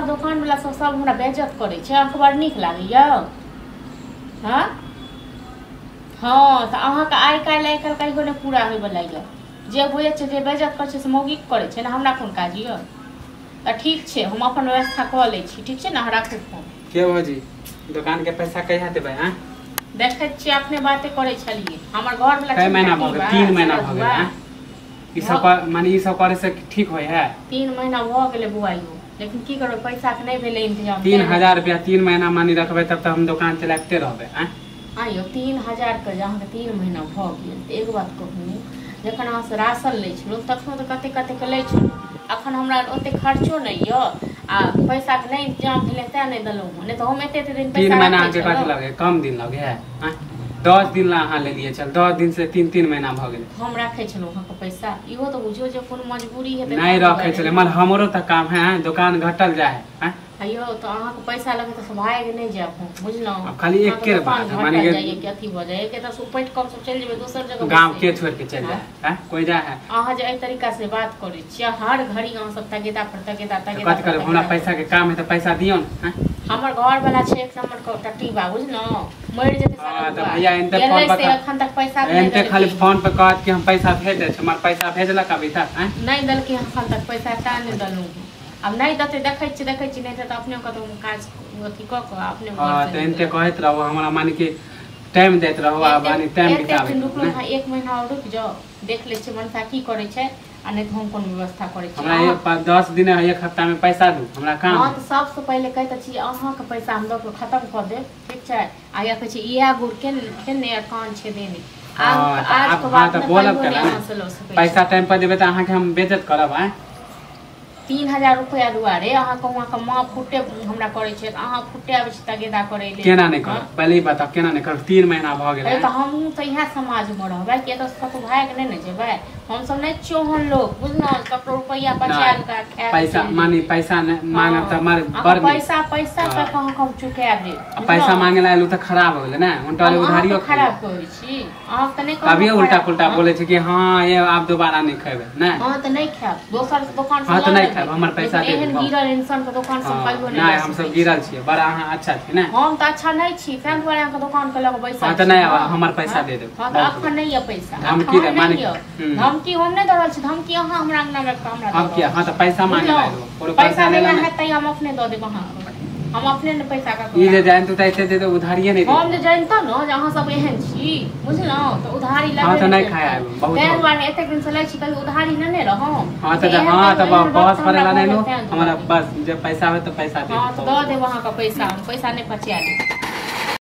दुकान वाला सब हमरा बेइज्जत करे छै, अहाँके बड़ नीक लागैया? हाँ हाँ, तो अहाँके आइ काल्हि कहियो नहि पूरा होइवला यऽ। जे होइए छै, जे बेइज्जत करै छै से मौगी करे छै ने, हमरा कोन काज यऽ? तो ठीक छै, हम अपन व्यवस्था कऽ लै छी, ठीक छै ने? राखू फोन। के हो जी, दुकान के पैसा कहिया देबै? हैं देखै छियै अपने बाते करै छलिए, हमर घर वाला कई महीना भऽ गेल? 3 महीना भऽ गेल। हैं ई सब माने ई सब करे से ठीक होय है? 3 महीना भऽ गेलै बुआइयो, लेकिन की करबै, पैसा के नहीं भेले इंतजाम। 3000 रुपया 3 महीना मानी रखबै तब तो हम दुकान चलाते रहबै। हैं आइयो 3000 के जहाँ के 3 महीना भऽ गेल, तऽ एक बात कहूँ, जखन अहाँ से राशन लै छलहुँ तखनो तऽ कते के लै छलहुँ, अखन हमरा ओते खर्चो नहीं य आ पैसा के नहीं इंतजाम भेले तें नहीं देलहुँ, नहीं तो हम एते दिन पैसा 3 महीना के कथि लगे? कम दिन लगे है? 10 दिन ला अहाँ लेलिए, चल 10 दिन से 3 महीना भऽ गेल। हम राखे छलहुँ अहाँ के पैसा, इहो तो बुझियो जे कोनो मजबूरी है नहीं रखे छले, मगर हमरो त काम है, दुकान घटल जाए है। अयो तो अहाँ के पैसा लगे तो भाग नहीं जाब, बुझलहुँ? खाली एक के बात माने के अथी भ जाए के, तो उपट कम सब चल जेबे दोसर जगह, गांव के छोड़ के चल जाए है, कोई जा है? अहाँ जे एई तरीका से बात करे छियै, हर घड़ी अहाँ सब तगेदा कथि करे? हमरा पैसा के काम है तो पैसा दियो न। हमर घर वाला छै एक नंबर के टट्टीबा, बुझलहुँ? मर जेते सारा तो भैया इनते फोन पर एखन तक पैसा इनते खाली फोन पे कहत कि हम पैसा भेज दे, हमर पैसा भेजलक अभी तक? हैं नहीं दल के एखन तक पैसा ता नहीं दलू, अब नहीं दते देखै छी नहीं त अपने कतौ काज अथी क के अपने। हां तो इनते कहत रहो, हमरा माने कि टाइम देत रहो, आ माने टाइम बितावे। एक महीना और रुक जाओ, देख ले छै मनसा की करे छै, आ नहीं तो हम कोन व्यवस्था करे छी। हमरा 10 दिन एक हफ्ता में पैसा दू, हमरा काम। हां तो सबसे पहले कहत छी अहाँ के पैसा हम द के खत्म कर दे, ठीक छै? आ या कहै छी इया गुड़ के ने अकाउंट छै देने, आज के बाद बोलब पैसा टाइम पर देबे त अहाँ के हम बेइज्जत करब। हैं 3000 रुपया दुआरे अहाँ कहूँ के माँ फुटे हमरा करे छै, अहाँ फुटे आबै छी तगेदा करे ले, केना नहीं कर? पहले ही बताओ केना नहीं कर? 3 महीना भ गेल। तो हम तो इहा समाज में रहबै कि एत कतौ भाग नहीं न जेबै, हम सब नहीं चोहन लोग, बुझलहुँ? ककरो रुपया बचाल का खाए पैसा मानी पैसा मांगब त मार बर पैसा पे कहाँ हम चुका दे, पैसा मांगे ला एलु त खराब हो गेल ना, उल्टा उधारियो खराब करे छी अहाँ त नहीं। अभी उल्टा पुल्टा बोले छै कि हां ये आप दोबारा नहीं खेबे ना। हां त नहीं खाब, दोसर दुकान से। हां त नहीं खाब, हमर पैसा दे एहन गिरल इंसान के दुकान से कहियो नहीं। नहीं हम सब गिरल छियै, बड़ा अहाँ अच्छा छी ना। हम त अच्छा नहीं छी, फैन द्वारा अहाँ के दुकान के लग बैसा। हां त नहीं हमर पैसा दे दे। हां त अखन नहीं है पैसा, धमकी दे माने धमकी हम नहीं दरल छी, धमकी अहाँ हमरा अंगना में हमरा हम किया? हां त पैसा मांगे ला पूरा पैसा लेना है त हम अपने द देब, अहाँ हम अपने ने पैसा का ई जे जान त ऐसे दे दे, उधारिये नहीं दे। हम जे जानता न जे अहाँ सब एहन छी, बुझलहुँ? त उधारी ला। हां त नहीं खाए बहुत फैन द्वारा एते दिन से लै छी, कभी उधारी नहीं रहौ। हां त हां त बस परेला नहीं नो, हमरा बस जब पैसा हो त पैसा दे। हां त द देब अहाँ का पैसा, हम पैसा नहीं पचिया ले।